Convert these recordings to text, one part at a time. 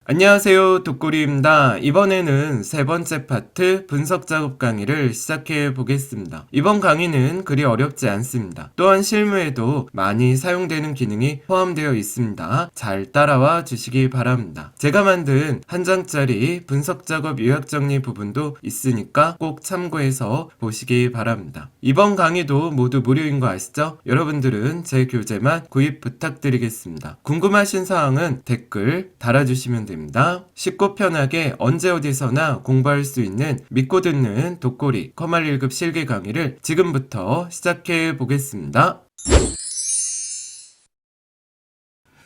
안녕하세요, 독구리입니다. 이번에는 세 번째 파트 분석 작업 강의를 시작해 보겠습니다. 이번 강의는 그리 어렵지 않습니다. 또한 실무에도 많이 사용되는 기능이 포함되어 있습니다. 잘 따라와 주시기 바랍니다. 제가 만든 한 장짜리 분석 작업 요약 정리 부분도 있으니까 꼭 참고해서 보시기 바랍니다. 이번 강의도 모두 무료인 거 아시죠? 여러분들은 제 교재만 구입 부탁드리겠습니다. 궁금하신 사항은 댓글 달아주시면 됩니다. 쉽고 편하게 언제 어디서나 공부할 수 있는 믿고 듣는 독고리 커말 1급 실기 강의를 지금부터 시작해 보겠습니다.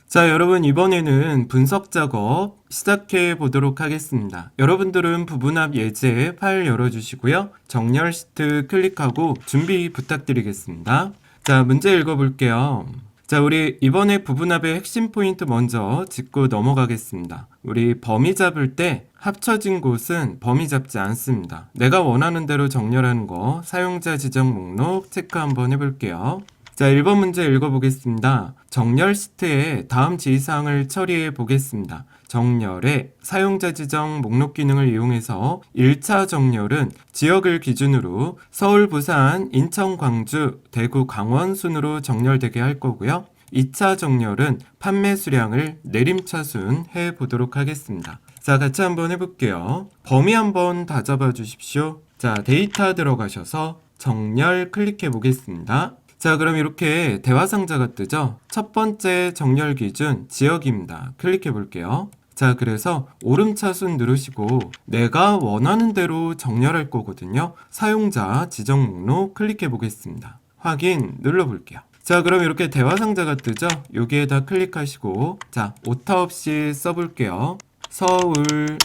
자, 여러분 이번에는 분석 작업 시작해 보도록 하겠습니다. 여러분들은 부분합 예제 파일 열어주시고요. 정렬 시트 클릭하고 준비 부탁드리겠습니다. 자, 문제 읽어볼게요. 자, 우리 이번에 부분합의 핵심 포인트 먼저 짚고 넘어가겠습니다. 우리 범위 잡을 때 합쳐진 곳은 범위 잡지 않습니다. 내가 원하는 대로 정렬하는 거 사용자 지정 목록 체크 한번 해볼게요. 자, 1번 문제 읽어보겠습니다. 정렬 시트에 다음 지시사항을 처리해 보겠습니다. 정렬에 사용자 지정 목록 기능을 이용해서 1차 정렬은 지역을 기준으로 서울, 부산, 인천, 광주, 대구, 강원 순으로 정렬되게 할 거고요. 2차 정렬은 판매 수량을 내림차순 해보도록 하겠습니다. 자, 같이 한번 해볼게요. 범위 한번 다 잡아 주십시오. 자, 데이터 들어가셔서 정렬 클릭해 보겠습니다. 자, 그럼 이렇게 대화 상자가 뜨죠? 첫 번째 정렬 기준 지역입니다. 클릭해 볼게요. 자, 그래서 오름차순 누르시고 내가 원하는 대로 정렬할 거거든요. 사용자 지정 목록 클릭해 보겠습니다. 확인 눌러 볼게요. 자, 그럼 이렇게 대화 상자가 뜨죠? 여기에다 클릭하시고 자, 오타 없이 써볼게요. 서울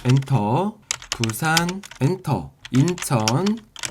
엔터, 부산 엔터, 인천,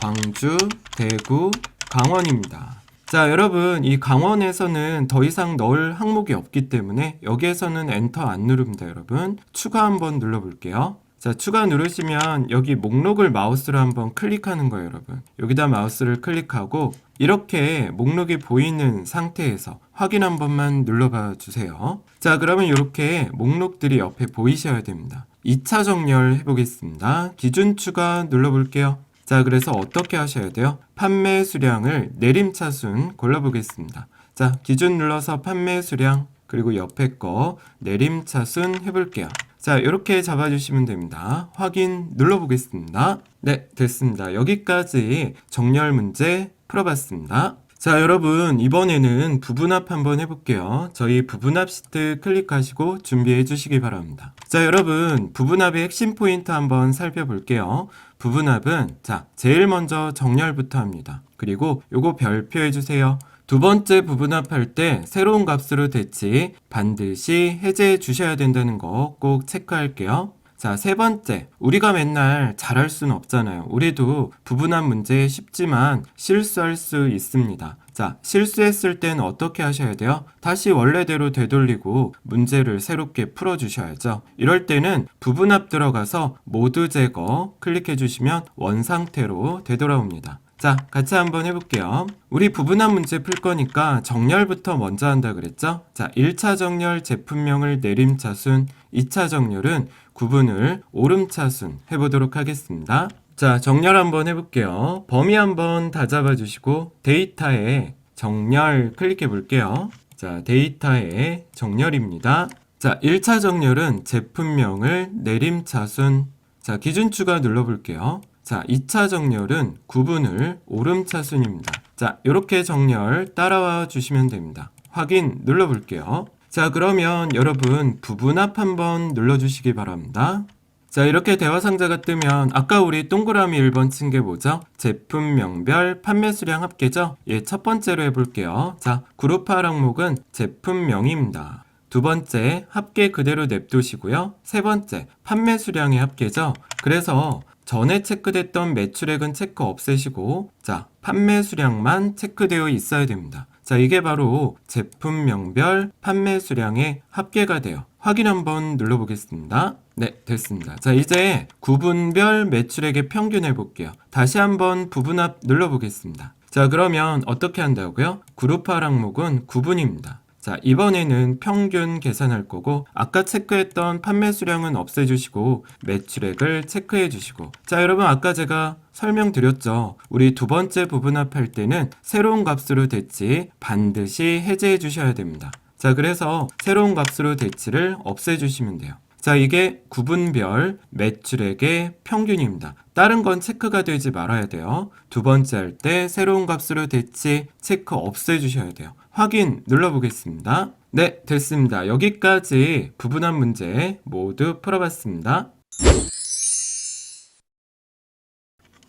광주, 대구, 강원입니다. 자, 여러분 이 강원에서는 더 이상 넣을 항목이 없기 때문에 여기에서는 엔터 안 누릅니다. 여러분 추가 한번 눌러볼게요. 자, 추가 누르시면 여기 목록을 마우스로 한번 클릭하는 거예요. 여러분 여기다 마우스를 클릭하고 이렇게 목록이 보이는 상태에서 확인 한 번만 눌러봐 주세요. 자, 그러면 이렇게 목록들이 옆에 보이셔야 됩니다. 2차 정렬 해보겠습니다. 기준 추가 눌러볼게요. 자, 그래서 어떻게 하셔야 돼요? 판매 수량을 내림차순 골라보겠습니다. 자, 기준 눌러서 판매 수량 그리고 옆에 거 내림차순 해볼게요. 자, 이렇게 잡아주시면 됩니다. 확인 눌러보겠습니다. 네, 됐습니다. 여기까지 정렬 문제 풀어봤습니다. 자, 여러분 이번에는 부분합 한번 해볼게요. 저희 부분합 시트 클릭하시고 준비해 주시기 바랍니다. 자, 여러분 부분합의 핵심 포인트 한번 살펴볼게요. 부분합은 자, 제일 먼저 정렬부터 합니다. 그리고 요거 별표해 주세요. 두 번째 부분합할 때 새로운 값으로 대치 반드시 해제해 주셔야 된다는 거 꼭 체크할게요. 자, 세 번째, 우리가 맨날 잘할 수는 없잖아요. 우리도 부분합 문제 쉽지만 실수할 수 있습니다. 자, 실수했을 때는 어떻게 하셔야 돼요? 다시 원래대로 되돌리고 문제를 새롭게 풀어주셔야죠. 이럴 때는 부분합 들어가서 모두 제거 클릭해 주시면 원상태로 되돌아옵니다. 자, 같이 한번 해볼게요. 우리 부분합 문제 풀 거니까 정렬부터 먼저 한다 그랬죠? 자, 1차 정렬 제품명을 내림차순, 2차 정렬은 구분을 오름차순 해보도록 하겠습니다. 자, 정렬 한번 해볼게요. 범위 한번 다 잡아주시고 데이터에 정렬 클릭해 볼게요. 자, 데이터에 정렬입니다. 자, 1차 정렬은 제품명을 내림차순. 자, 기준 추가 눌러볼게요. 자, 2차 정렬은 구분을 오름차순입니다. 자, 이렇게 정렬 따라와 주시면 됩니다. 확인 눌러볼게요. 자, 그러면 여러분 부분합 한번 눌러주시기 바랍니다. 자, 이렇게 대화 상자가 뜨면 아까 우리 동그라미 1번 친 게 뭐죠? 제품명별 판매 수량 합계죠? 예, 첫 번째로 해볼게요. 자, 그룹화 항목은 제품명입니다. 두 번째, 합계 그대로 냅두시고요. 세 번째, 판매 수량의 합계죠? 그래서 전에 체크됐던 매출액은 체크 없애시고 자, 판매 수량만 체크되어 있어야 됩니다. 자, 이게 바로 제품명별 판매 수량의 합계가 돼요. 확인 한번 눌러보겠습니다. 네, 됐습니다. 자, 이제 구분별 매출액의 평균 해볼게요. 다시 한번 부분합 눌러보겠습니다. 자, 그러면 어떻게 한다고요? 그룹화 항목은 구분입니다. 자, 이번에는 평균 계산할 거고 아까 체크했던 판매 수량은 없애주시고 매출액을 체크해 주시고 자, 여러분 아까 제가 설명드렸죠. 우리 두 번째 부분합할 때는 새로운 값으로 대치 반드시 해제해 주셔야 됩니다. 자, 그래서 새로운 값으로 대치를 없애주시면 돼요. 자, 이게 구분별 매출액의 평균입니다. 다른 건 체크가 되지 말아야 돼요. 두 번째 할 때 새로운 값으로 대치 체크 없애주셔야 돼요. 확인 눌러보겠습니다. 네, 됐습니다. 여기까지 부분합 문제 모두 풀어봤습니다.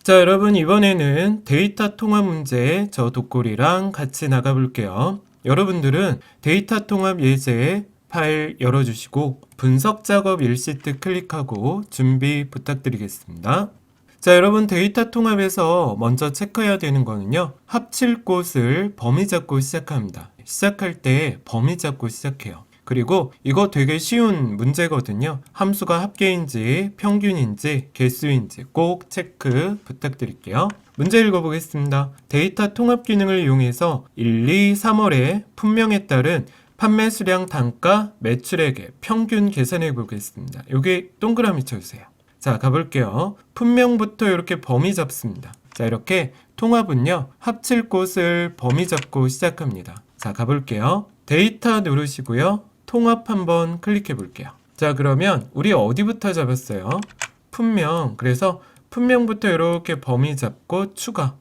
자, 여러분 이번에는 데이터 통합 문제 저 독골이랑 같이 나가볼게요. 여러분들은 데이터 통합 예제 파일 열어주시고 분석 작업 일시트 클릭하고 준비 부탁드리겠습니다. 자, 여러분 데이터 통합에서 먼저 체크해야 되는 거는요. 합칠 곳을 범위 잡고 시작합니다. 시작할 때 범위 잡고 시작해요. 그리고 이거 되게 쉬운 문제거든요. 함수가 합계인지 평균인지 개수인지 꼭 체크 부탁드릴게요. 문제 읽어보겠습니다. 데이터 통합 기능을 이용해서 1, 2, 3월에 품명에 따른 판매 수량 단가 매출액의 평균 계산해 보겠습니다. 여기 동그라미 쳐주세요. 자, 가볼게요. 품명부터 이렇게 범위 잡습니다. 자, 이렇게 통합은요. 합칠 곳을 범위 잡고 시작합니다. 자, 가볼게요. 데이터 누르시고요. 통합 한번 클릭해 볼게요. 자, 그러면 우리 어디부터 잡았어요? 품명. 그래서 품명부터 이렇게 범위 잡고 추가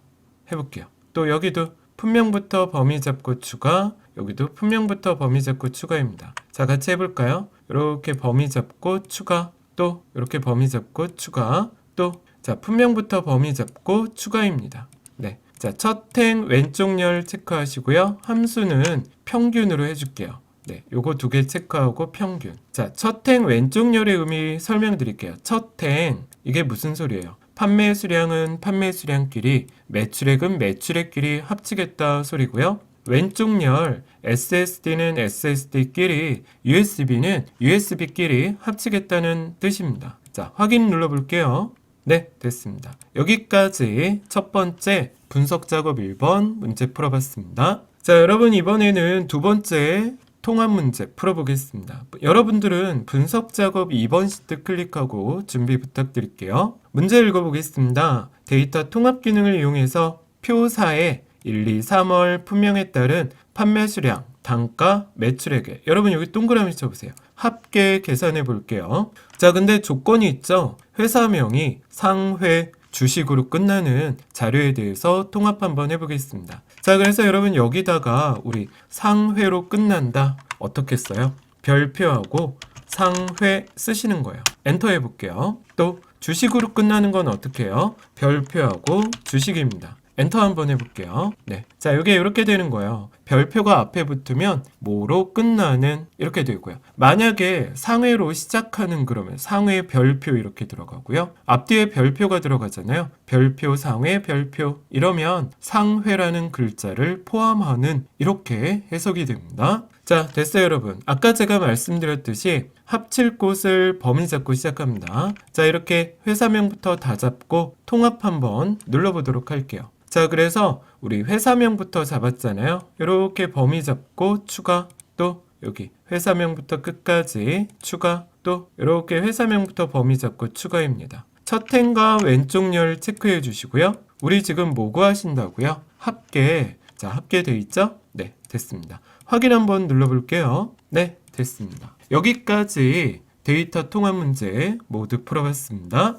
해볼게요. 또 여기도 품명부터 범위 잡고 추가, 여기도 품명부터 범위 잡고 추가입니다. 자, 같이 해볼까요? 이렇게 범위 잡고 추가, 또 이렇게 범위 잡고 추가, 또 자, 품명부터 범위 잡고 추가입니다. 네. 자, 첫 행 왼쪽 열 체크하시고요. 함수는 평균으로 해줄게요. 네, 요거 두 개 체크하고 평균. 자, 첫 행 왼쪽 열의 의미 설명드릴게요. 첫 행, 이게 무슨 소리예요? 판매 수량은 판매 수량끼리, 매출액은 매출액끼리 합치겠다 소리고요. 왼쪽 열, SSD는 SSD끼리, USB는 USB끼리 합치겠다는 뜻입니다. 자, 확인 눌러볼게요. 네, 됐습니다. 여기까지 첫 번째 분석 작업 1번 문제 풀어봤습니다. 자, 여러분 이번에는 두 번째 통합 문제 풀어보겠습니다. 여러분들은 분석 작업 2번 시트 클릭하고 준비 부탁드릴게요. 문제 읽어보겠습니다. 데이터 통합 기능을 이용해서 표사에 1, 2, 3월 품명에 따른 판매 수량, 단가, 매출액에 여러분 여기 동그라미 쳐보세요. 합계 계산해 볼게요. 자, 근데 조건이 있죠. 회사명이 상회 주식으로 끝나는 자료에 대해서 통합 한번 해보겠습니다. 자, 그래서 여러분 여기다가 우리 상회로 끝난다 어떻게 써요? 별표하고 상회 쓰시는 거예요. 엔터 해볼게요. 또 주식으로 끝나는 건 어떻게 해요? 별표하고 주식입니다. 엔터 한번 해볼게요. 네. 자, 이게 이렇게 되는 거예요. 별표가 앞에 붙으면 뭐로 끝나는 이렇게 되고요. 만약에 상회로 시작하는 그러면 상회 별표 이렇게 들어가고요. 앞뒤에 별표가 들어가잖아요. 별표, 상회, 별표 이러면 상회라는 글자를 포함하는 이렇게 해석이 됩니다. 자, 됐어요, 여러분. 아까 제가 말씀드렸듯이 합칠 곳을 범위 잡고 시작합니다. 자, 이렇게 회사명부터 다 잡고 통합 한번 눌러보도록 할게요. 자, 그래서 우리 회사명부터 잡았잖아요. 이렇게 범위 잡고 추가, 또 여기 회사명부터 끝까지 추가, 또 이렇게 회사명부터 범위 잡고 추가입니다. 첫 행과 왼쪽 열 체크해 주시고요. 우리 지금 뭐 구하신다고요? 합계. 자, 합계 돼 있죠? 네, 됐습니다. 확인 한번 눌러볼게요. 네, 됐습니다. 여기까지 데이터 통합 문제 모두 풀어봤습니다.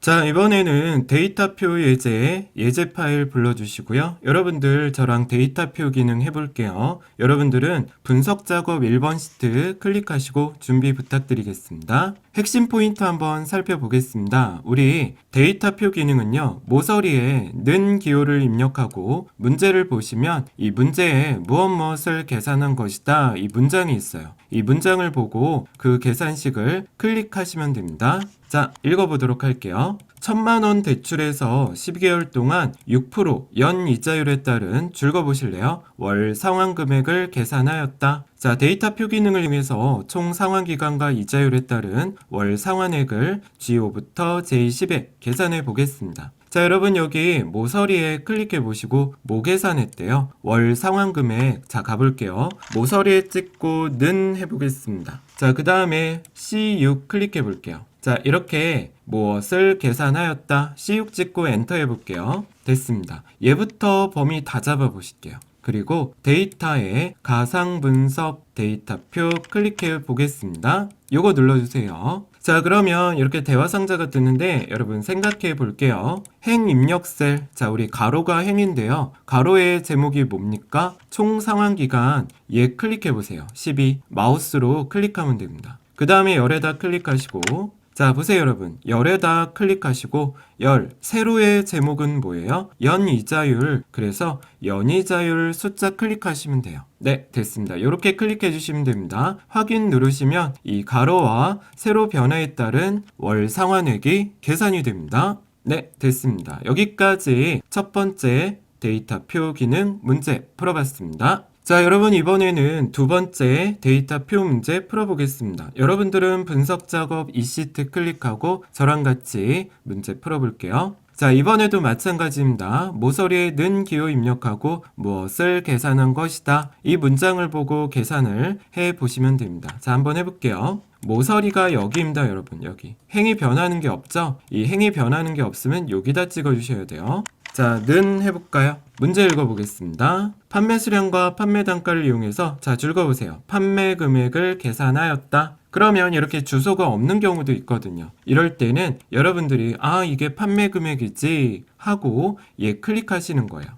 자, 이번에는 데이터표 예제 파일 불러주시고요. 여러분들 저랑 데이터표 기능 해볼게요. 여러분들은 분석 작업 1번 시트 클릭하시고 준비 부탁드리겠습니다. 핵심 포인트 한번 살펴보겠습니다. 우리 데이터표 기능은요, 모서리에 는 기호를 입력하고 문제를 보시면 이 문제에 무엇을 계산한 것이다 이 문장이 있어요. 이 문장을 보고 그 계산식을 클릭하시면 됩니다. 자, 읽어보도록 할게요. 1,000만원 대출에서 12개월 동안 6% 연이자율에 따른 줄거보실래요? 월 상환금액을 계산하였다. 자, 데이터표 기능을 이용해서 총 상환기간과 이자율에 따른 월 상환액을 G5부터 J10에 계산해 보겠습니다. 자, 자, 여러분 여기 모서리에 클릭해 보시고 모 계산했대요. 월 상환 금액. 자, 가볼게요. 모서리에 찍고 는 해보겠습니다. 자, 그 다음에 C6 클릭해 볼게요. 자, 이렇게 무엇을 계산하였다. C6 찍고 엔터 해볼게요. 됐습니다. 얘부터 범위 다 잡아 보실게요. 그리고 데이터에 가상 분석 데이터표 클릭해 보겠습니다. 요거 눌러주세요. 자, 그러면 이렇게 대화 상자가 뜨는데 여러분 생각해 볼게요. 행 입력 셀. 자, 우리 가로가 행인데요. 가로의 제목이 뭡니까? 총 상환 기간. 얘 클릭해 보세요. 12. 마우스로 클릭하면 됩니다. 그 다음에 열에다 클릭하시고, 자, 보세요 여러분. 열에다 클릭하시고 열 세로의 제목은 뭐예요? 연이자율. 그래서 연이자율 숫자 클릭하시면 돼요. 네, 됐습니다. 이렇게 클릭해 주시면 됩니다. 확인 누르시면 이 가로와 세로 변화에 따른 월 상환액이 계산이 됩니다. 네, 됐습니다. 여기까지 첫 번째 데이터표 기능 문제 풀어봤습니다. 자, 여러분 이번에는 두 번째 데이터표 문제 풀어보겠습니다. 여러분들은 분석 작업 이 시트 클릭하고 저랑 같이 문제 풀어볼게요. 자, 이번에도 마찬가지입니다. 모서리에 는 기호 입력하고 무엇을 계산한 것이다. 이 문장을 보고 계산을 해보시면 됩니다. 자, 한번 해볼게요. 모서리가 여기입니다, 여러분. 여기. 행이 변하는 게 없죠? 이 행이 변하는 게 없으면 여기다 찍어주셔야 돼요. 자, 는 해볼까요? 문제 읽어보겠습니다. 판매 수량과 판매 단가를 이용해서 자, 읽어보세요. 판매 금액을 계산하였다. 그러면 이렇게 주소가 없는 경우도 있거든요. 이럴 때는 여러분들이 이게 판매 금액이지 하고 얘 클릭하시는 거예요.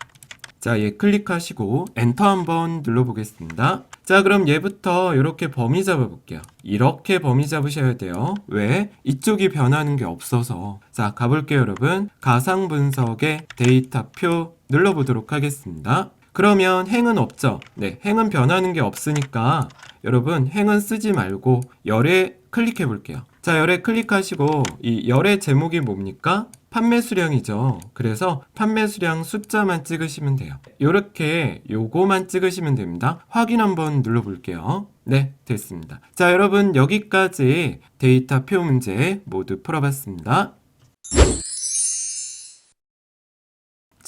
자, 얘 클릭하시고 엔터 한번 눌러보겠습니다. 자, 그럼 얘부터 이렇게 범위 잡아볼게요. 이렇게 범위 잡으셔야 돼요. 왜? 이쪽이 변하는 게 없어서. 자, 가볼게요 여러분. 가상 분석의 데이터표 눌러보도록 하겠습니다. 그러면 행은 없죠? 네, 행은 변하는 게 없으니까 여러분 행은 쓰지 말고 열에 클릭해 볼게요. 자, 열에 클릭하시고 이 열의 제목이 뭡니까? 판매 수량이죠. 그래서 판매 수량 숫자만 찍으시면 돼요. 이렇게 요거만 찍으시면 됩니다. 확인 한번 눌러볼게요. 네, 됐습니다. 자, 여러분 여기까지 데이터표 문제 모두 풀어봤습니다.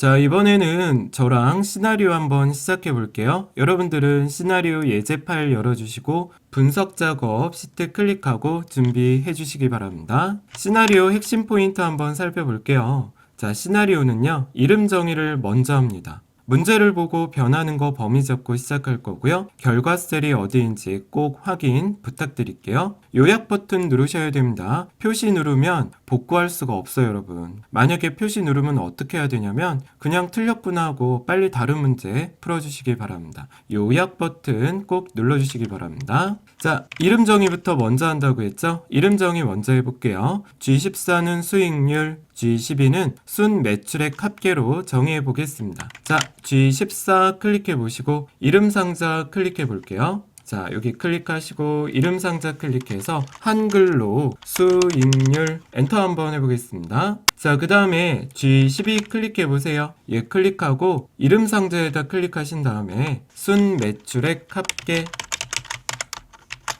자, 이번에는 저랑 시나리오 한번 시작해 볼게요. 여러분들은 시나리오 예제 파일 열어주시고 분석 작업 시트 클릭하고 준비해 주시기 바랍니다. 시나리오 핵심 포인트 한번 살펴볼게요. 자, 시나리오는요, 이름 정의를 먼저 합니다. 문제를 보고 변하는 거 범위 잡고 시작할 거고요. 결과 셀이 어디인지 꼭 확인 부탁드릴게요. 요약 버튼 누르셔야 됩니다. 표시 누르면 복구할 수가 없어요, 여러분. 만약에 표시 누르면 어떻게 해야 되냐면 그냥 틀렸구나 하고 빨리 다른 문제 풀어주시기 바랍니다. 요약 버튼 꼭 눌러주시기 바랍니다. 자, 이름 정의부터 먼저 한다고 했죠? 이름 정의 먼저 해볼게요. G14는 수익률, G12는 순 매출액 합계로 정의해 보겠습니다. 자, G14 클릭해 보시고 이름 상자 클릭해 볼게요. 자, 여기 클릭하시고 이름 상자 클릭해서 한글로 수익률 엔터 한번 해보겠습니다. 자, 그 다음에 G12 클릭해 보세요. 얘 클릭하고 이름 상자에다 클릭하신 다음에 순 매출액 합계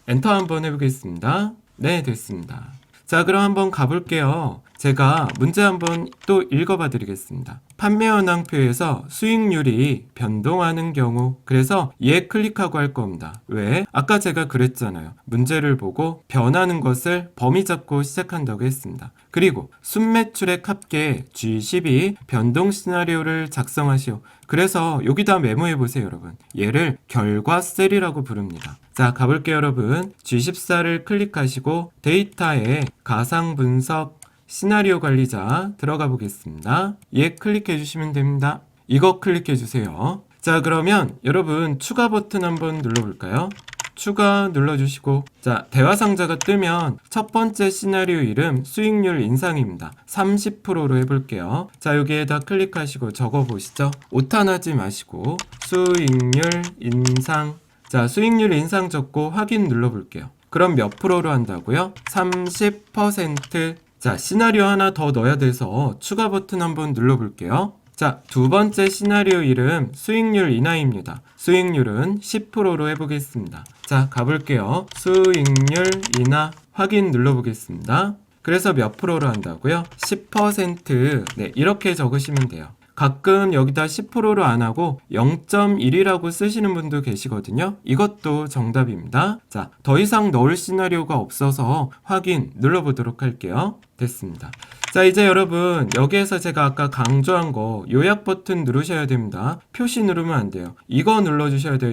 엔터 한번 해보겠습니다. 네, 됐습니다. 자, 그럼 한번 가볼게요. 제가 문제 한번 또 읽어봐 드리겠습니다. 판매 현황표에서 수익률이 변동하는 경우, 그래서 얘 클릭하고 할 겁니다. 왜? 아까 제가 그랬잖아요. 문제를 보고 변하는 것을 범위 잡고 시작한다고 했습니다. 그리고 순매출액 합계 G12 변동 시나리오를 작성하시오. 그래서 여기다 메모해 보세요, 여러분. 얘를 결과 셀이라고 부릅니다. 자, 가볼게요, 여러분. G14를 클릭하시고 데이터에 가상 분석 시나리오 관리자 들어가 보겠습니다. 얘 클릭해 주시면 됩니다. 이거 클릭해 주세요. 자, 그러면 여러분 추가 버튼 한번 눌러볼까요? 추가 눌러주시고, 자, 대화 상자가 뜨면 첫 번째 시나리오 이름 수익률 인상입니다. 30%로 해볼게요. 자, 여기에다 클릭하시고 적어보시죠. 오탄하지 마시고 수익률 인상. 자, 수익률 인상 적고 확인 눌러볼게요. 그럼 몇 프로로 한다고요? 30%. 자, 시나리오 하나 더 넣어야 돼서 추가 버튼 한번 눌러볼게요. 자, 두 번째 시나리오 이름 수익률 인하입니다. 수익률은 10%로 해보겠습니다. 자, 가볼게요. 수익률 인하 확인 눌러보겠습니다. 그래서 몇 프로로 한다고요? 10%. 네, 이렇게 적으시면 돼요. 가끔 여기다 10%로 안 하고 0.1이라고 쓰시는 분도 계시거든요. 이것도 정답입니다. 자, 더 이상 넣을 시나리오가 없어서 확인 눌러보도록 할게요. 됐습니다. 자, 이제 여러분 여기에서 제가 아까 강조한 거 요약 버튼 누르셔야 됩니다. 표시 누르면 안 돼요. 이거 눌러주셔야 돼요.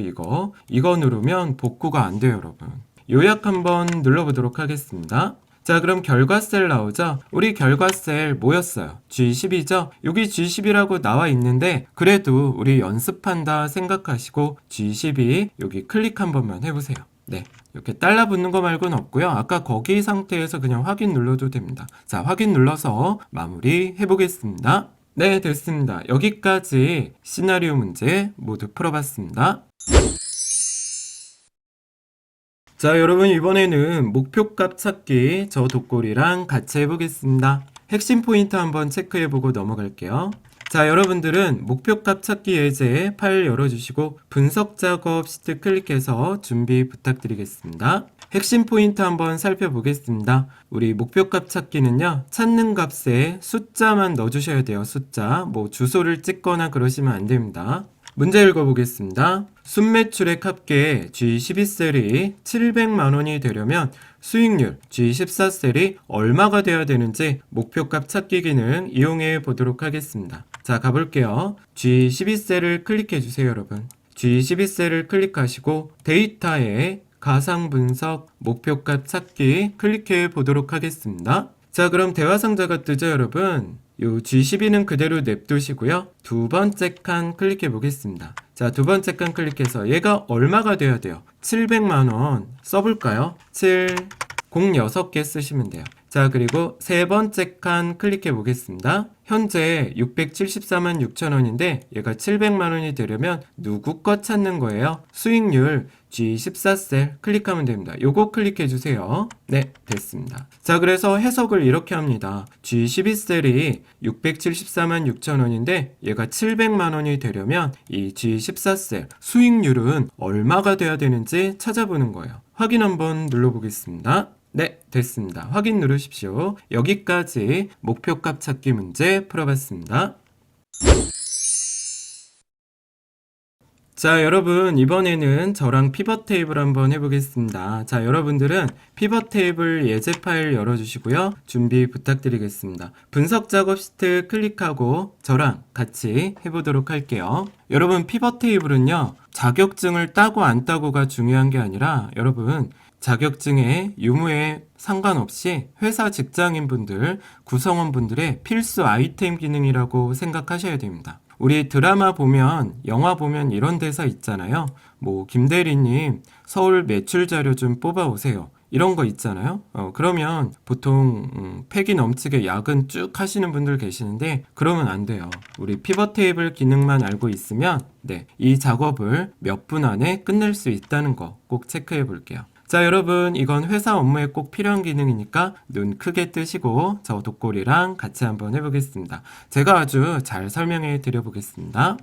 이거 누르면 복구가 안 돼요, 여러분. 요약 한번 눌러보도록 하겠습니다. 자, 그럼 결과셀 나오죠? 우리 결과셀 뭐였어요? G10이죠? 여기 G10이라고 나와 있는데 그래도 우리 연습한다 생각하시고 G12 여기 클릭 한 번만 해보세요. 네, 이렇게 달라붙는 거 말고는 없고요. 아까 거기 상태에서 그냥 확인 눌러도 됩니다. 자, 확인 눌러서 마무리 해보겠습니다. 네, 됐습니다. 여기까지 시나리오 문제 모두 풀어봤습니다. 자, 여러분 이번에는 목표값 찾기 저 독골이랑 같이 해보겠습니다. 핵심 포인트 한번 체크해보고 넘어갈게요. 자, 여러분들은 목표값 찾기 예제 파일 열어주시고 분석 작업 시트 클릭해서 준비 부탁드리겠습니다. 핵심 포인트 한번 살펴보겠습니다. 우리 목표값 찾기는요, 찾는 값에 숫자만 넣어주셔야 돼요. 숫자, 뭐 주소를 찍거나 그러시면 안 됩니다. 문제 읽어보겠습니다. 순매출액 합계 G12셀이 700만원이 되려면 수익률 G14셀이 얼마가 돼야 되는지 목표값 찾기 기능 이용해 보도록 하겠습니다. 자, 가볼게요. G12셀을 클릭해 주세요, 여러분. G12셀을 클릭하시고 데이터에 가상 분석 목표값 찾기 클릭해 보도록 하겠습니다. 자, 그럼 대화 상자가 뜨죠, 여러분? 요 G12는 그대로 냅두시고요. 두 번째 칸 클릭해 보겠습니다. 자, 두 번째 칸 클릭해서 얘가 얼마가 돼야 돼요? 700만원 써볼까요? 06개 쓰시면 돼요. 자, 그리고 세 번째 칸 클릭해 보겠습니다. 현재 674만 6천원인데 얘가 700만원이 되려면 누구 거 찾는 거예요? 수익률 G14셀 클릭하면 됩니다. 요거 클릭해 주세요. 네, 됐습니다. 자, 그래서 해석을 이렇게 합니다. G12셀이 674만 6천원인데 얘가 700만원이 되려면 이 G14셀 수익률은 얼마가 돼야 되는지 찾아보는 거예요. 확인 한번 눌러보겠습니다. 네, 됐습니다. 확인 누르십시오. 여기까지 목표값 찾기 문제 풀어봤습니다. 자, 여러분 이번에는 저랑 피벗 테이블 한번 해보겠습니다. 자, 여러분들은 피벗 테이블 예제 파일 열어주시고요. 준비 부탁드리겠습니다. 분석 작업 시트 클릭하고 저랑 같이 해보도록 할게요. 여러분 피벗 테이블은요, 자격증을 따고 안 따고가 중요한 게 아니라 여러분 자격증의 유무에 상관없이 회사 직장인분들, 구성원분들의 필수 아이템 기능이라고 생각하셔야 됩니다. 우리 드라마 보면, 영화 보면 이런 대사 있잖아요. 뭐 김대리님 서울 매출 자료 좀 뽑아오세요. 이런 거 있잖아요. 그러면 보통 패기 넘치게 야근 쭉 하시는 분들 계시는데 그러면 안 돼요. 우리 피벗 테이블 기능만 알고 있으면 이 작업을 몇 분 안에 끝낼 수 있다는 거 꼭 체크해 볼게요. 자, 여러분 이건 회사 업무에 꼭 필요한 기능이니까 눈 크게 뜨시고 저 독골이랑 같이 한번 해보겠습니다. 제가 아주 잘 설명해 드려 보겠습니다.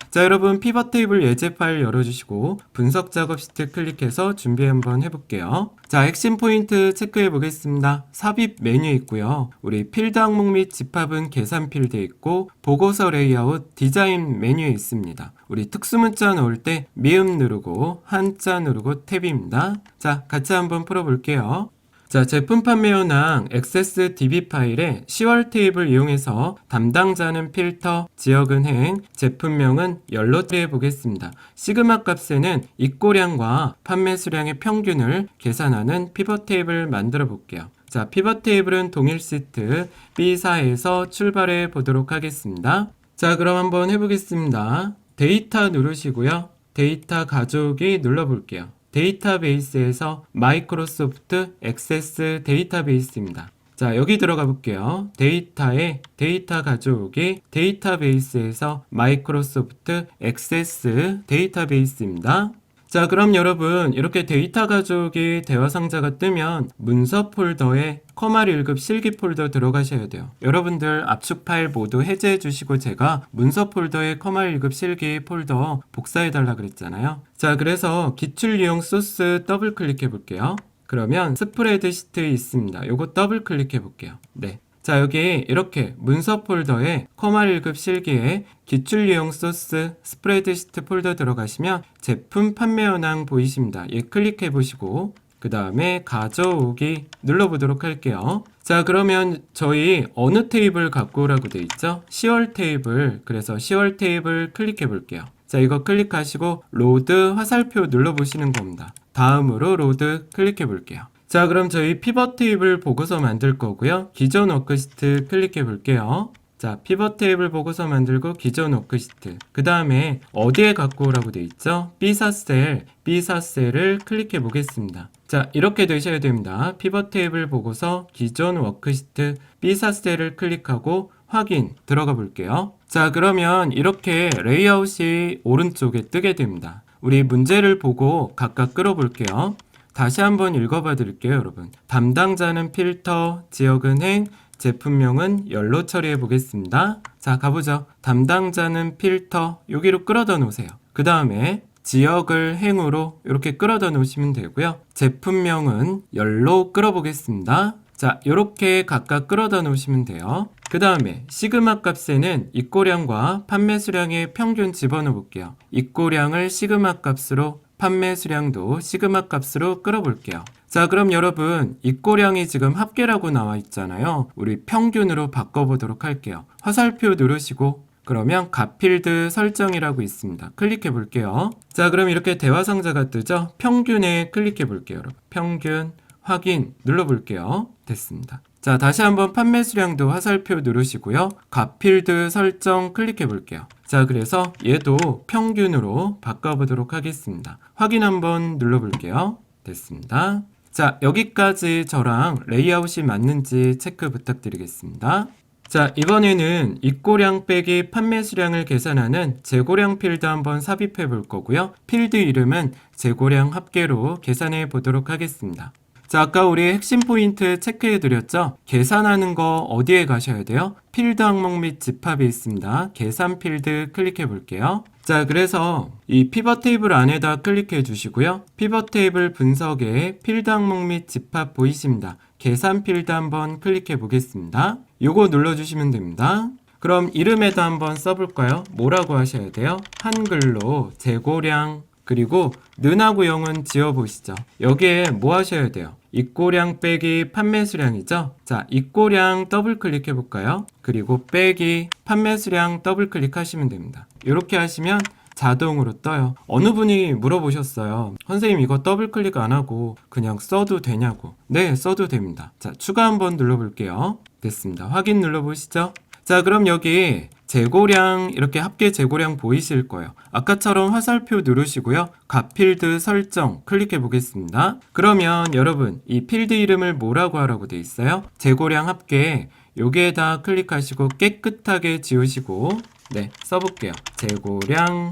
자, 여러분 피벗 테이블 예제 파일 열어주시고 분석 작업 시트 클릭해서 준비 한번 해볼게요. 자, 핵심 포인트 체크해 보겠습니다. 삽입 메뉴 있고요. 우리 필드 항목 및 집합은 계산 필드 있고 보고서 레이아웃 디자인 메뉴에 있습니다. 우리 특수문자 넣을 때 미음 누르고 한자 누르고 탭입니다. 자, 같이 한번 풀어볼게요. 자, 제품 판매 현황 액세스 DB 파일에 10월 테이블 이용해서 담당자는 필터, 지역은행, 제품명은 연로트 해보겠습니다. 시그마 값에는 입고량과 판매 수량의 평균을 계산하는 피벗 테이블 만들어 볼게요. 자, 피벗 테이블은 동일 시트 B4에서 출발해 보도록 하겠습니다. 자, 그럼 한번 해보겠습니다. 데이터 누르시고요. 데이터 가져오기 눌러볼게요. 데이터베이스에서 마이크로소프트 액세스 데이터베이스입니다. 자, 여기 들어가 볼게요. 데이터에 데이터 가져오기 데이터베이스에서 마이크로소프트 액세스 데이터베이스입니다. 자, 그럼 여러분 이렇게 데이터 가져오기 대화 상자가 뜨면 문서 폴더에 커말 1급 실기 폴더 들어가셔야 돼요. 여러분들 압축 파일 모두 해제해 주시고 제가 문서 폴더에 커말 1급 실기 폴더 복사해 달라 그랬잖아요. 자, 그래서 기출 유형 소스 더블 클릭해 볼게요. 그러면 스프레드시트 있습니다. 요거 더블 클릭해 볼게요. 네. 자, 여기 이렇게 문서 폴더에 커마 1급 실기에 기출 유형 소스 스프레드시트 폴더 들어가시면 제품 판매 현황 보이십니다. 얘 클릭해 보시고 그 다음에 가져오기 눌러보도록 할게요. 자, 그러면 저희 어느 테이블 갖고 오라고 돼 있죠? 10월 테이블. 그래서 10월 테이블 클릭해 볼게요. 자, 이거 클릭하시고 로드 화살표 눌러보시는 겁니다. 다음으로 로드 클릭해 볼게요. 자, 그럼 저희 피벗 테이블 보고서 만들 거고요. 기존 워크시트 클릭해 볼게요. 자, 피벗 테이블 보고서 만들고 기존 워크시트. 그 다음에 어디에 갖고 오라고 돼 있죠? B4셀을 클릭해 보겠습니다. 자, 이렇게 되셔야 됩니다. 피벗 테이블 보고서 기존 워크시트 B4셀을 클릭하고 확인 들어가 볼게요. 자, 그러면 이렇게 레이아웃이 오른쪽에 뜨게 됩니다. 우리 문제를 보고 각각 끌어볼게요. 다시 한번 읽어봐 드릴게요, 여러분. 담당자는 필터, 지역은행, 제품명은 열로 처리해 보겠습니다. 자, 가보죠. 담당자는 필터, 여기로 끌어다 놓으세요. 그 다음에 지역을 행으로 이렇게 끌어다 놓으시면 되고요. 제품명은 열로 끌어보겠습니다. 자, 이렇게 각각 끌어다 놓으시면 돼요. 그 다음에 시그마 값에는 입고량과 판매 수량의 평균 집어넣어 볼게요. 입고량을 시그마 값으로, 판매 수량도 시그마 값으로 끌어볼게요. 자, 그럼 여러분 입고량이 지금 합계라고 나와 있잖아요. 우리 평균으로 바꿔보도록 할게요. 화살표 누르시고 그러면 값필드 설정이라고 있습니다. 클릭해 볼게요. 자, 그럼 이렇게 대화 상자가 뜨죠? 평균에 클릭해 볼게요, 여러분. 평균 확인 눌러볼게요. 됐습니다. 자, 다시 한번 판매 수량도 화살표 누르시고요. 값필드 설정 클릭해 볼게요. 자, 그래서 얘도 평균으로 바꿔보도록 하겠습니다. 확인 한번 눌러볼게요. 됐습니다. 자, 여기까지 저랑 레이아웃이 맞는지 체크 부탁드리겠습니다. 자, 이번에는 입고량 빼기 판매 수량을 계산하는 재고량 필드 한번 삽입해 볼 거고요. 필드 이름은 재고량 합계로 계산해 보도록 하겠습니다. 자, 아까 우리 핵심 포인트 체크해 드렸죠? 계산하는 거 어디에 가셔야 돼요? 필드 항목 및 집합이 있습니다. 계산 필드 클릭해 볼게요. 자, 그래서 이 피벗 테이블 안에다 클릭해 주시고요. 피벗 테이블 분석에 필드 항목 및 집합 보이십니다. 계산 필드 한번 클릭해 보겠습니다. 요거 눌러주시면 됩니다. 그럼 이름에다 한번 써볼까요? 뭐라고 하셔야 돼요? 한글로 재고량, 그리고 는하고 0은 지워보시죠. 여기에 뭐 하셔야 돼요? 입고량 빼기 판매 수량이죠? 자, 입고량 더블 클릭해 볼까요? 그리고 빼기 판매 수량 더블 클릭하시면 됩니다. 이렇게 하시면 자동으로 떠요. 어느 분이 물어보셨어요. 선생님 이거 더블 클릭 안 하고 그냥 써도 되냐고. 네, 써도 됩니다. 자, 추가 한번 눌러볼게요. 됐습니다. 확인 눌러보시죠. 자, 그럼 여기 재고량, 이렇게 합계 재고량 보이실 거예요. 아까처럼 화살표 누르시고요. 값필드 설정 클릭해 보겠습니다. 그러면 여러분 이 필드 이름을 뭐라고 하라고 돼 있어요? 재고량 합계, 여기에다 클릭하시고 깨끗하게 지우시고 네, 써볼게요. 재고량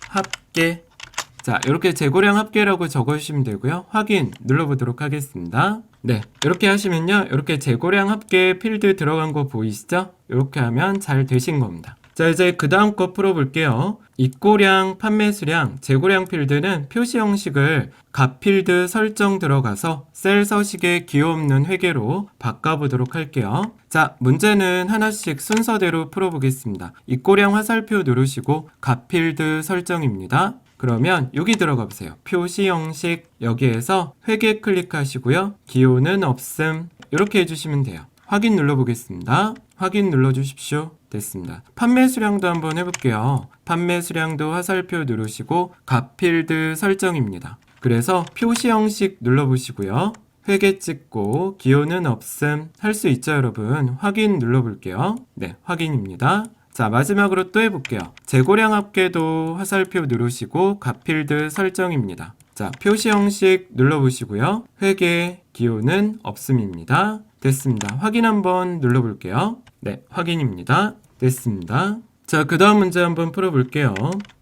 합계. 자, 이렇게 재고량 합계라고 적어주시면 되고요. 확인 눌러보도록 하겠습니다. 네, 이렇게 하시면요. 이렇게 재고량 합계 필드 들어간 거 보이시죠? 이렇게 하면 잘 되신 겁니다. 자, 이제 그 다음 거 풀어볼게요. 입고량, 판매 수량, 재고량 필드는 표시 형식을 값필드 설정 들어가서 셀 서식의 기호 없는 회계로 바꿔보도록 할게요. 자, 문제는 하나씩 순서대로 풀어보겠습니다. 입고량 화살표 누르시고 값필드 설정입니다. 그러면 여기 들어가 보세요. 표시 형식, 여기에서 회계 클릭하시고요. 기호는 없음, 이렇게 해주시면 돼요. 확인 눌러보겠습니다. 확인 눌러주십시오. 됐습니다. 판매 수량도 한번 해볼게요. 판매 수량도 화살표 누르시고 값필드 설정입니다. 그래서 표시 형식 눌러보시고요. 회계 찍고 기호는 없음 할 수 있죠, 여러분. 확인 눌러볼게요. 네, 확인입니다. 자, 마지막으로 또 해볼게요. 재고량 합계도 화살표 누르시고 값필드 설정입니다. 자, 표시 형식 눌러보시고요. 회계 기호는 없음입니다. 됐습니다. 확인 한번 눌러볼게요. 네, 확인입니다. 됐습니다. 자, 그 다음 문제 한번 풀어볼게요.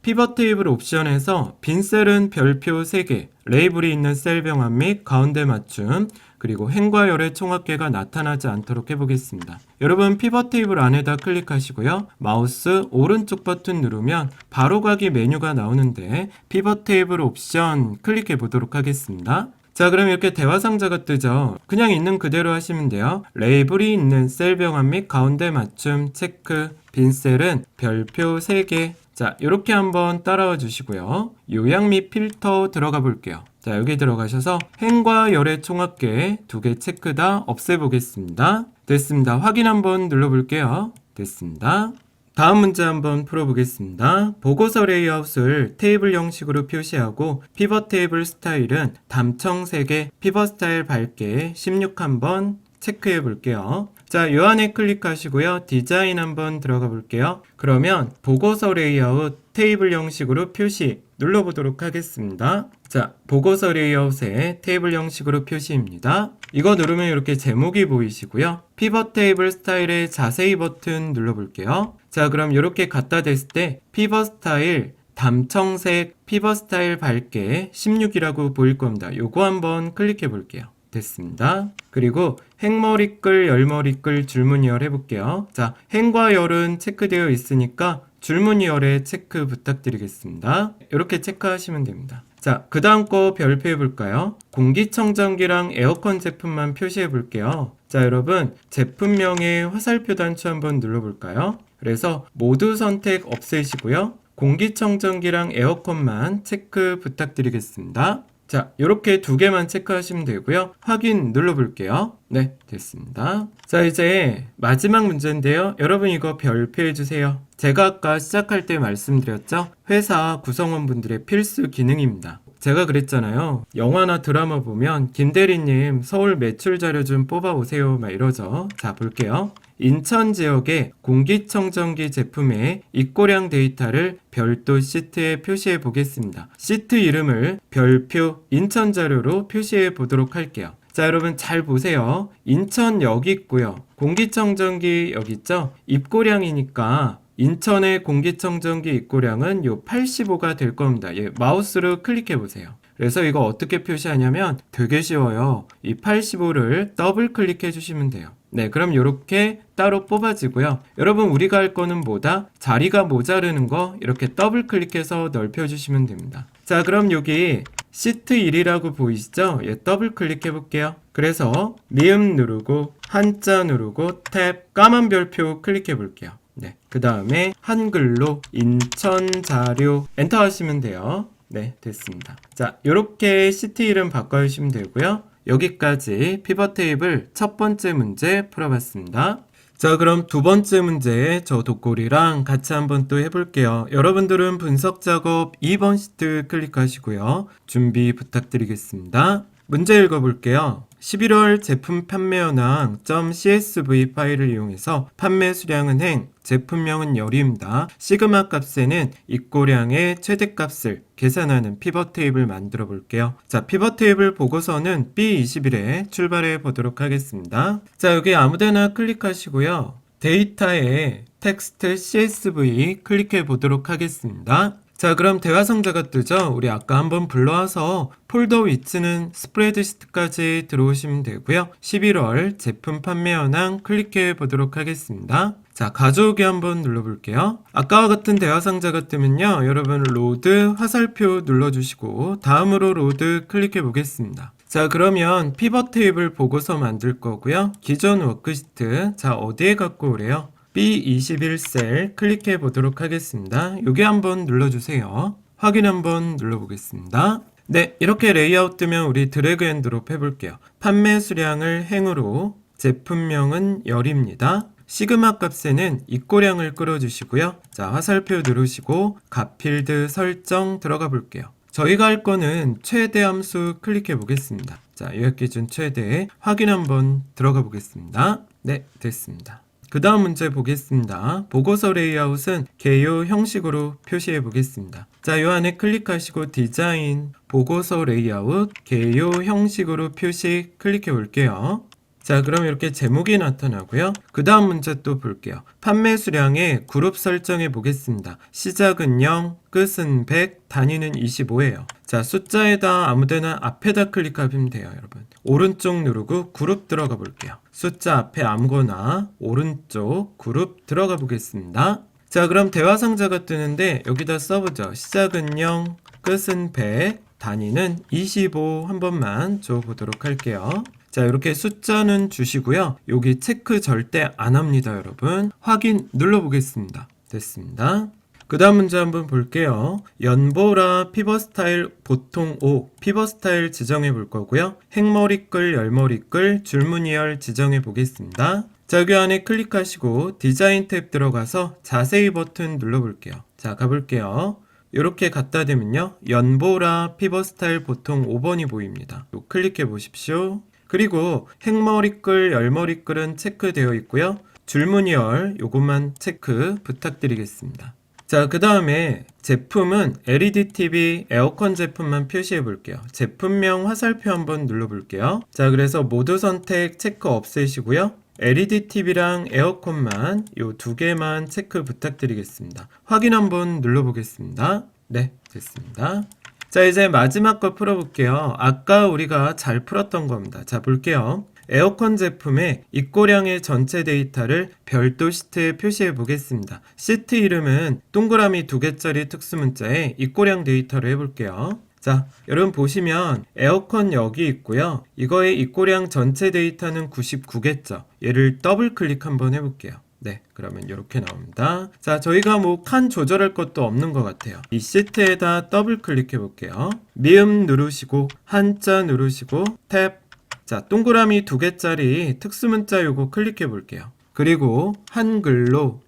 피벗 테이블 옵션에서 빈 셀은 별표 3개, 레이블이 있는 셀 병합 및 가운데 맞춤, 그리고 행과 열의 총합계가 나타나지 않도록 해보겠습니다. 여러분 피벗 테이블 안에다 클릭하시고요. 마우스 오른쪽 버튼 누르면 바로가기 메뉴가 나오는데 피벗 테이블 옵션 클릭해 보도록 하겠습니다. 자, 그럼 이렇게 대화 상자가 뜨죠. 그냥 있는 그대로 하시면 돼요. 레이블이 있는 셀 병합 및 가운데 맞춤 체크, 빈 셀은 별표 3개. 자, 이렇게 한번 따라와 주시고요. 요약 및 필터 들어가 볼게요. 자, 여기 들어가셔서 행과 열의 총합계 2개 체크 다 없애보겠습니다. 됐습니다. 확인 한번 눌러볼게요. 됐습니다. 다음 문제 한번 풀어보겠습니다. 보고서 레이아웃을 테이블 형식으로 표시하고 피벗 테이블 스타일은 담청 3개, 피벗 스타일 밝게 16 한번 체크해 볼게요. 자, 요 안에 클릭하시고요. 디자인 한번 들어가 볼게요. 그러면 보고서 레이아웃 테이블 형식으로 표시 눌러보도록 하겠습니다. 자, 보고서 레이아웃의 테이블 형식으로 표시입니다. 이거 누르면 이렇게 제목이 보이시고요. 피벗 테이블 스타일의 자세히 버튼 눌러볼게요. 자, 그럼 이렇게 갖다 댔을 때 피벗 스타일 담청색 피벗 스타일 밝게 16이라고 보일 겁니다. 요거 한번 클릭해 볼게요. 됐습니다. 그리고 행머리끌, 열머리끌, 줄무늬열 해볼게요. 자, 행과 열은 체크되어 있으니까 줄무늬열에 체크 부탁드리겠습니다. 이렇게 체크하시면 됩니다. 자, 그 다음 거 별표해 볼까요? 공기청정기랑 에어컨 제품만 표시해 볼게요. 자, 여러분 제품명의 화살표 단추 한번 눌러볼까요? 그래서 모두 선택 없애시고요. 공기청정기랑 에어컨만 체크 부탁드리겠습니다. 자, 이렇게 2개만 체크하시면 되고요. 확인 눌러볼게요. 네, 됐습니다. 자, 이제 마지막 문제인데요. 여러분 이거 별표해 주세요. 제가 아까 시작할 때 말씀드렸죠? 회사 구성원분들의 필수 기능입니다. 제가 그랬잖아요. 영화나 드라마 보면 김대리님 서울 매출 자료 좀 뽑아오세요 막 이러죠. 자, 볼게요. 인천 지역의 공기청정기 제품의 입고량 데이터를 별도 시트에 표시해 보겠습니다. 시트 이름을 별표 인천 자료로 표시해 보도록 할게요. 자, 여러분 잘 보세요. 인천 여기 있고요. 공기청정기 여기 있죠? 입고량이니까 인천의 공기청정기 입고량은 요 85가 될 겁니다. 예, 마우스로 클릭해 보세요. 그래서 이거 어떻게 표시하냐면 되게 쉬워요. 이 85를 더블 클릭해 주시면 돼요. 네, 그럼 이렇게 따로 뽑아지고요. 여러분 우리가 할 거는 뭐다? 자리가 모자르는 거 이렇게 더블 클릭해서 넓혀주시면 됩니다. 자, 그럼 여기 시트 1이라고 보이시죠? 예, 더블 클릭해 볼게요. 그래서 미음 누르고 한자 누르고 탭 까만 별표 클릭해 볼게요. 네, 그 다음에 한글로 인천 자료 엔터 하시면 돼요. 네, 됐습니다. 자, 이렇게 시트 이름 바꿔주시면 되고요. 여기까지 피벗 테이블 첫 번째 문제 풀어봤습니다. 자, 그럼 두 번째 문제 저 독고리랑 같이 한번 또 해볼게요. 여러분들은 분석 작업 2번 시트 클릭하시고요. 준비 부탁드리겠습니다. 문제 읽어볼게요. 11월 제품 판매 현황 .csv 파일을 이용해서 판매 수량은 행, 제품명은 열입니다. 시그마 값에는 입고량의 최대값을 계산하는 피벗 테이블 만들어 볼게요. 자, 피벗 테이블 보고서는 B21에 출발해 보도록 하겠습니다. 자, 여기 아무데나 클릭하시고요. 데이터에 텍스트 CSV 클릭해 보도록 하겠습니다. 자, 그럼 대화 상자가 뜨죠? 우리 아까 한번 불러와서 폴더 위치는 스프레드시트까지 들어오시면 되고요. 11월 제품 판매 현황 클릭해 보도록 하겠습니다. 자, 가져오기 한번 눌러볼게요. 아까와 같은 대화 상자가 뜨면요. 여러분 로드 화살표 눌러주시고 다음으로 로드 클릭해 보겠습니다. 자, 그러면 피벗 테이블 보고서 만들 거고요. 기존 워크시트, 자, 어디에 갖고 오래요? B21셀 클릭해 보도록 하겠습니다. 여기 한번 눌러주세요. 확인 한번 눌러보겠습니다. 네, 이렇게 레이아웃 뜨면 우리 드래그 앤 드롭 해볼게요. 판매 수량을 행으로 제품명은 열입니다. 시그마 값에는 입고량을 끌어주시고요. 자, 화살표 누르시고 값필드 설정 들어가 볼게요. 저희가 할 거는 최대 함수 클릭해 보겠습니다. 자, 요약 기준 최대 확인 한번 들어가 보겠습니다. 네, 됐습니다. 그 다음 문제 보겠습니다. 보고서 레이아웃은 개요 형식으로 표시해 보겠습니다. 자, 요 안에 클릭하시고 디자인, 보고서 레이아웃, 개요 형식으로 표시 클릭해 볼게요. 자, 그럼 이렇게 제목이 나타나고요. 그 다음 문제 또 볼게요. 판매 수량의 그룹 설정해 보겠습니다. 시작은 0, 끝은 100, 단위는 25예요. 자, 숫자에다 아무데나 앞에다 클릭하면 돼요, 여러분. 오른쪽 누르고 그룹 들어가 볼게요. 숫자 앞에 아무거나 오른쪽 그룹 들어가 보겠습니다. 자, 그럼 대화 상자가 뜨는데 여기다 써보죠. 시작은 0, 끝은 100, 단위는 25 한 번만 줘보도록 할게요. 자, 이렇게 숫자는 주시고요. 여기 체크 절대 안 합니다, 여러분. 확인 눌러보겠습니다. 됐습니다. 그 다음 문제 한번 볼게요. 연보라 피벗 스타일 보통 5 피벗 스타일 지정해 볼 거고요. 행머리끌, 열머리끌, 줄무늬열 지정해 보겠습니다. 자, 여기 안에 클릭하시고 디자인 탭 들어가서 자세히 버튼 눌러볼게요. 자, 가볼게요. 이렇게 갖다 대면요. 연보라 피벗 스타일 보통 5번이 보입니다. 클릭해 보십시오. 그리고 행머리끌, 열머리끌은 체크되어 있고요. 줄무늬열 요것만 체크 부탁드리겠습니다. 자, 그 다음에 제품은 LED TV 에어컨 제품만 표시해 볼게요. 제품명 화살표 한번 눌러 볼게요. 자, 그래서 모두 선택 체크 없애시고요. LED TV랑 에어컨만 요 두 개만 체크 부탁드리겠습니다. 확인 한번 눌러 보겠습니다. 네, 됐습니다. 자, 이제 마지막 거 풀어볼게요. 아까 우리가 잘 풀었던 겁니다. 자, 볼게요. 에어컨 제품의 입고량의 전체 데이터를 별도 시트에 표시해 보겠습니다. 시트 이름은 동그라미 2개짜리 특수문자에 입고량 데이터로 해볼게요. 자, 여러분 보시면 에어컨 여기 있고요. 이거의 입고량 전체 데이터는 99겠죠. 얘를 더블 클릭 한번 해볼게요. 네, 그러면 이렇게 나옵니다. 자, 저희가 뭐 칸 조절할 것도 없는 것 같아요. 이 시트에다 더블 클릭해 볼게요. 미음 누르시고 한자 누르시고 탭. 자, 동그라미 2개짜리 특수문자 요거 클릭해 볼게요. 그리고 한글로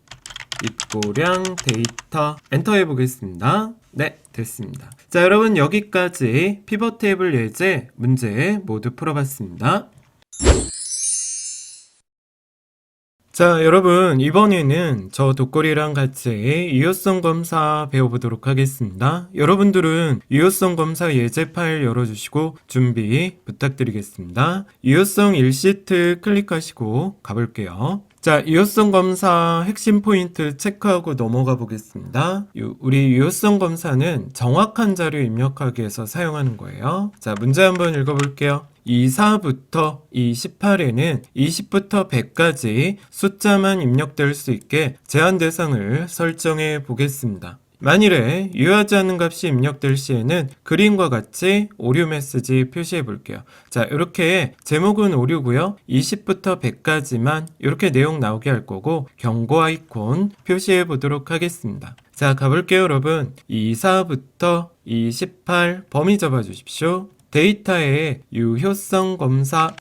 입고량 데이터 엔터 해보겠습니다. 네, 됐습니다. 자, 여러분 여기까지 피벗 테이블 예제 문제 모두 풀어봤습니다. 자, 여러분 이번에는 저 독거리랑 같이 유효성 검사 배워보도록 하겠습니다. 여러분들은 유효성 검사 예제 파일 열어주시고 준비 부탁드리겠습니다. 유효성 1시트 클릭하시고 가볼게요. 자, 유효성 검사 핵심 포인트 체크하고 넘어가 보겠습니다. 우리 유효성 검사는 정확한 자료 입력하기 위해서 사용하는 거예요. 자, 문제 한번 읽어볼게요. 24부터 28에는 20부터 100까지 숫자만 입력될 수 있게 제한 대상을 설정해 보겠습니다. 만일에 유효하지 않는 값이 입력될 시에는 그림과 같이 오류 메시지 표시해 볼게요. 자, 이렇게 제목은 오류고요. 20부터 100까지만 이렇게 내용 나오게 할 거고 경고 아이콘 표시해 보도록 하겠습니다. 자, 가볼게요, 여러분. 24부터 28 범위 잡아 주십시오. 데이터에 유효성 검사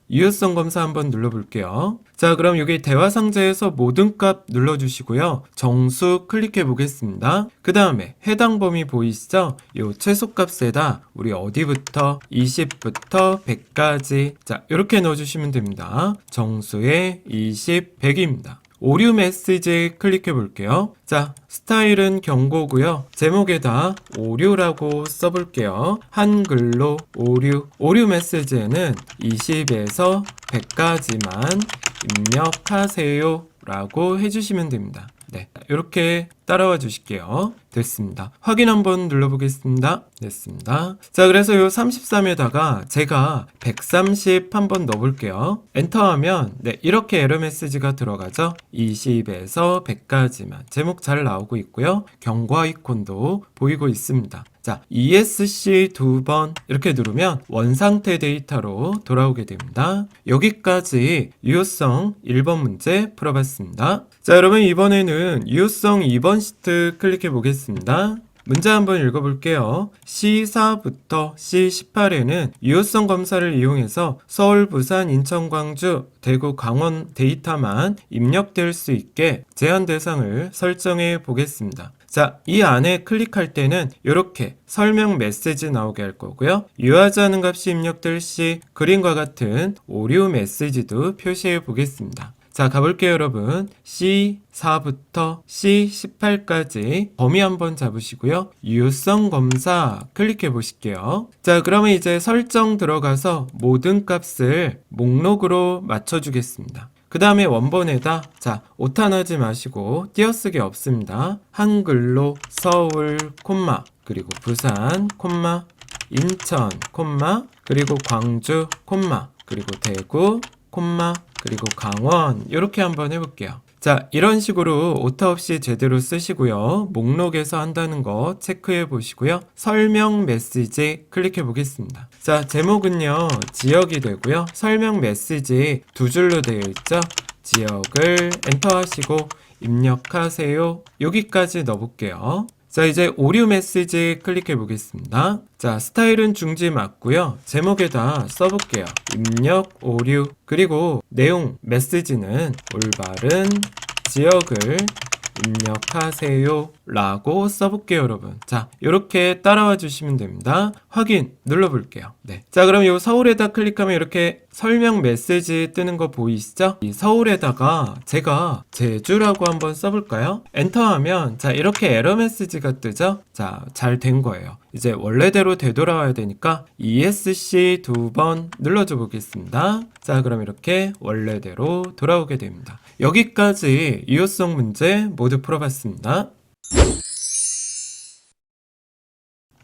한번 눌러볼게요. 자, 그럼 여기 대화 상자에서 모든 값 눌러주시고요. 정수 클릭해 보겠습니다. 그 다음에 해당 범위 보이시죠? 요 최소값에다 우리 어디부터 20부터 100까지 자, 이렇게 넣어주시면 됩니다. 정수에 20, 100입니다. 오류 메시지 클릭해 볼게요. 자, 스타일은 경고고요. 제목에다 오류라고 써볼게요. 한글로 오류 메시지에는 20에서 100까지만 입력하세요 라고 해주시면 됩니다. 네, 이렇게 따라와 주실게요. 됐습니다. 확인 한번 눌러보겠습니다. 됐습니다. 자, 그래서 요 33에다가 제가 130 한번 넣어볼게요. 엔터하면 네, 이렇게 에러 메시지가 들어가죠. 20에서 100까지만 제목 잘 나오고 있고요. 경고 아이콘도 보이고 있습니다. 자, ESC 2번 이렇게 누르면 원상태 데이터로 돌아오게 됩니다. 여기까지 유효성 1번 문제 풀어봤습니다. 자, 여러분 이번에는 유효성 2번 시트 클릭해 보겠습니다. 문제 한번 읽어볼게요. C4부터 C18에는 유효성 검사를 이용해서 서울, 부산, 인천, 광주, 대구, 강원 데이터만 입력될 수 있게 제한 대상을 설정해 보겠습니다. 자, 이 안에 클릭할 때는 이렇게 설명 메시지 나오게 할 거고요. 유효하지 않은 값이 입력될 시 그림과 같은 오류 메시지도 표시해 보겠습니다. 자, 가볼게요, 여러분. C4부터 C18까지 범위 한번 잡으시고요. 유효성 검사 클릭해 보실게요. 자, 그러면 이제 설정 들어가서 모든 값을 목록으로 맞춰주겠습니다. 그 다음에 원본에다 자, 오탄하지 마시고 띄어쓰기 없습니다. 한글로 서울, 콤마, 그리고 부산, 콤마, 인천, 콤마, 그리고 광주, 콤마, 그리고 대구, 콤마, 그리고 강원 이렇게 한번 해볼게요. 자, 이런 식으로 오타 없이 제대로 쓰시고요. 목록에서 한다는 거 체크해 보시고요. 설명 메시지 클릭해 보겠습니다. 자, 제목은요, 지역이 되고요. 설명 메시지 두 줄로 되어 있죠. 지역을 엔터하시고 입력하세요. 여기까지 넣어볼게요. 자, 이제 오류 메시지 클릭해 보겠습니다. 자, 스타일은 중지 맞고요. 제목에다 써볼게요. 입력 오류. 그리고 내용 메시지는 올바른 지역을 입력하세요 라고 써볼게요, 여러분. 자, 이렇게 따라와 주시면 됩니다. 확인 눌러볼게요. 네. 자, 그럼 이 서울에다 클릭하면 이렇게 설명 메시지 뜨는 거 보이시죠? 이 서울에다가 제가 제주라고 한번 써볼까요? 엔터하면 자, 이렇게 에러 메시지가 뜨죠? 자, 잘 된 거예요. 이제 원래대로 되돌아와야 되니까 ESC 2번 눌러줘 보겠습니다. 자, 그럼 이렇게 원래대로 돌아오게 됩니다. 여기까지 유효성 문제 모두 풀어봤습니다.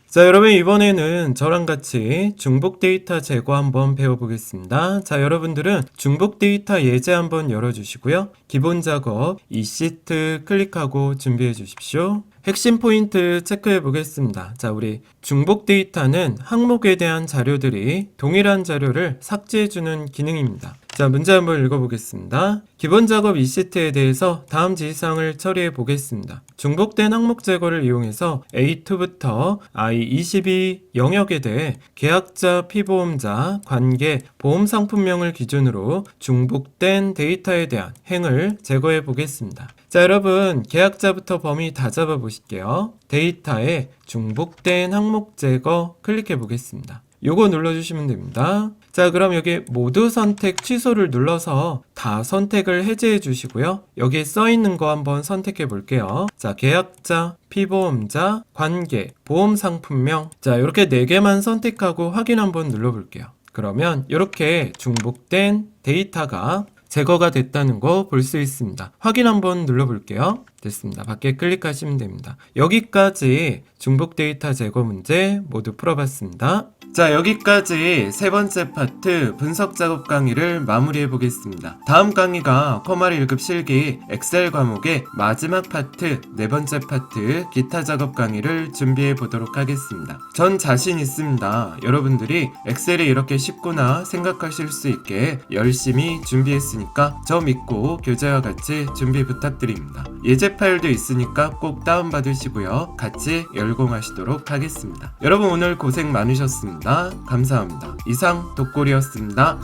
자, 여러분 이번에는 저랑 같이 중복 데이터 제거 한번 배워보겠습니다. 자, 여러분들은 중복 데이터 예제 한번 열어주시고요. 기본 작업 이 시트 클릭하고 준비해 주십시오. 핵심 포인트 체크해 보겠습니다. 자, 우리 중복 데이터는 항목에 대한 자료들이 동일한 자료를 삭제해 주는 기능입니다. 자, 문제 한번 읽어보겠습니다. 기본 작업 이 시트에 대해서 다음 지시사항을 처리해 보겠습니다. 중복된 항목 제거를 이용해서 A2부터 I22 영역에 대해 계약자, 피보험자, 관계, 보험 상품명을 기준으로 중복된 데이터에 대한 행을 제거해 보겠습니다. 자, 여러분 계약자부터 범위 다 잡아 보실게요. 데이터에 중복된 항목 제거 클릭해 보겠습니다. 요거 눌러주시면 됩니다. 자, 그럼 여기 모두 선택 취소를 눌러서 다 선택을 해제해 주시고요. 여기 써 있는 거 한번 선택해 볼게요. 자, 계약자, 피보험자, 관계, 보험 상품명. 자, 이렇게 4개만 선택하고 확인 한번 눌러 볼게요. 그러면 이렇게 중복된 데이터가 제거가 됐다는 거 볼 수 있습니다. 확인 한번 눌러볼게요. 됐습니다. 밖에 클릭하시면 됩니다. 여기까지 중복 데이터 제거 문제 모두 풀어봤습니다. 자, 여기까지 세 번째 파트 분석 작업 강의를 마무리해 보겠습니다. 다음 강의가 컴활 1급 실기 엑셀 과목의 마지막 파트 네 번째 파트 기타 작업 강의를 준비해 보도록 하겠습니다. 전 자신 있습니다. 여러분들이 엑셀이 이렇게 쉽구나 생각하실 수 있게 열심히 준비했으니까 저 믿고 교재와 같이 준비 부탁드립니다. 예제 파일도 있으니까 꼭 다운받으시고요. 같이 열공하시도록 하겠습니다. 여러분 오늘 고생 많으셨습니다. 감사합니다. 이상 독골이었습니다.